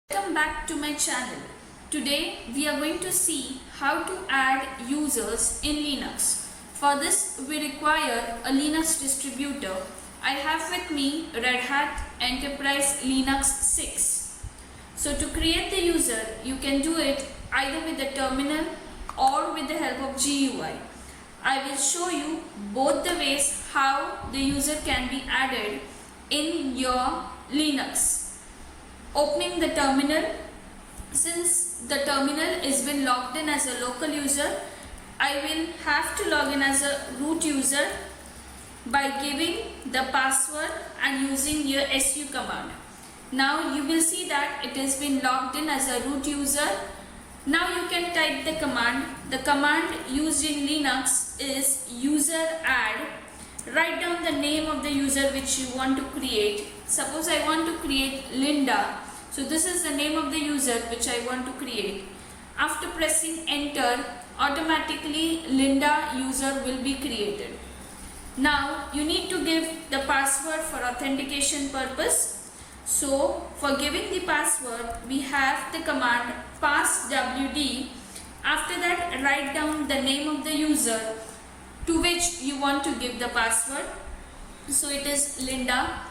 Welcome back to my channel. Today we are going to see how to add users in Linux. For this we require a Linux distributor. I have with me Red Hat Enterprise Linux 6. So to create the user you can do it either with the terminal or with the help of GUI. I will show you both the ways how the user can be added in your Linux. Opening the terminal. Since the terminal is been logged in as a local user, I will have to log in as a root user by giving the password and using your su command. Now you will see that it has been logged in as a root user. Now you can type the command. The command used in Linux is user add. Write down the name of the user which you want to create. Suppose I want to create Linda. So this is the name of the user which I want to create. After pressing enter, automatically Linda user will be created. Now you need to give the password for authentication purpose. So for giving the password, we have the command passwd. After that, write down the name of the user to which you want to give the password. So it is Linda.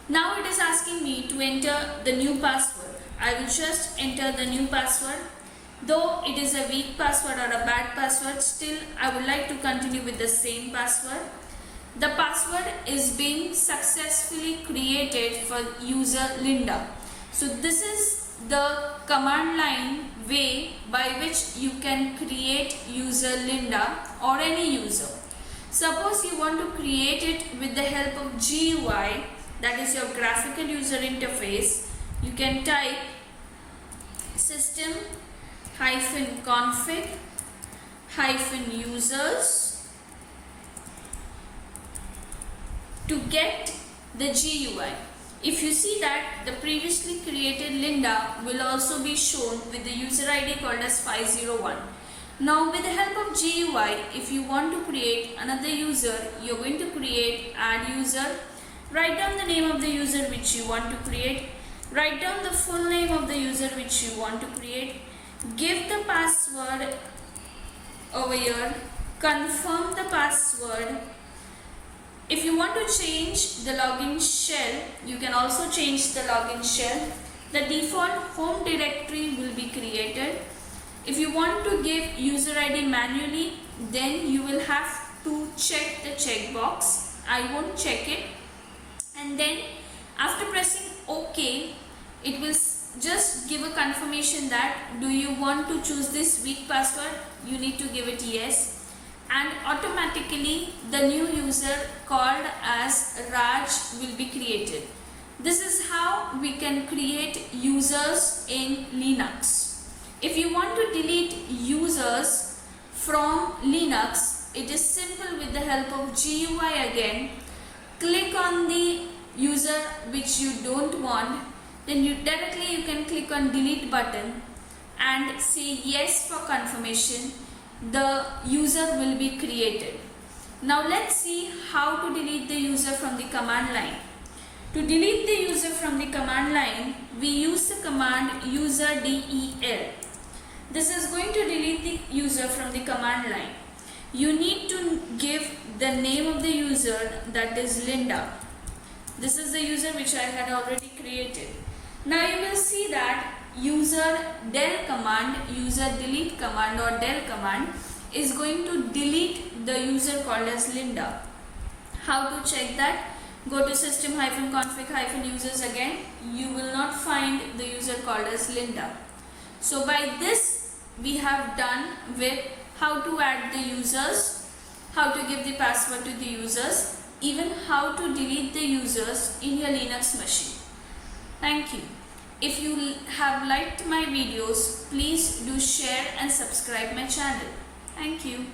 Now it is asking me to enter the new password. I will just enter the new password. Though it is a weak password or a bad password, still I would like to continue with the same password. The password is being successfully created for user Linda. So this is the command line way by which you can create user Linda or any user. Suppose you want to create it with the help of GUI, that is your graphical user interface. You can type system-config-users to get the GUI. If you see that the previously created Linda will also be shown with the user ID called as 501. Now with the help of GUI, if you want to create another user, you're going to create add user. Write down the name of the user which you want to create. Write down the full name of the user which you want to create. Give the password over here. Confirm the password. If you want to change the login shell, you can also change the login shell. The default home directory will be created. If you want to give user ID manually, then you will have to check the checkbox. I won't check it. And then after pressing OK, it will just give a confirmation that do you want to choose this weak password. You need to give it yes, and automatically the new user called as Raj will be created. This is how we can create users in Linux. If you want to delete users from Linux, it is simple. With the help of GUI again, click on the user which you don't want, then you can click on delete button and say yes for confirmation. The user will be created. Now let's see how to delete the user from the command line. To delete the user from the command line, we use the command userdel. This is going to delete the user from the command line. You need to give the name of the user, that is Linda. This is the user which I had already created. Now you will see that user del command, user delete command or del command is going to delete the user called as Linda. How to check that? Go to system-config-users again. You will not find the user called as Linda. So by this we have done with how to add the users, how to give the password to the users, even how to delete the users in your Linux machine. Thank you. If you have liked my videos, please do share and subscribe my channel. Thank you.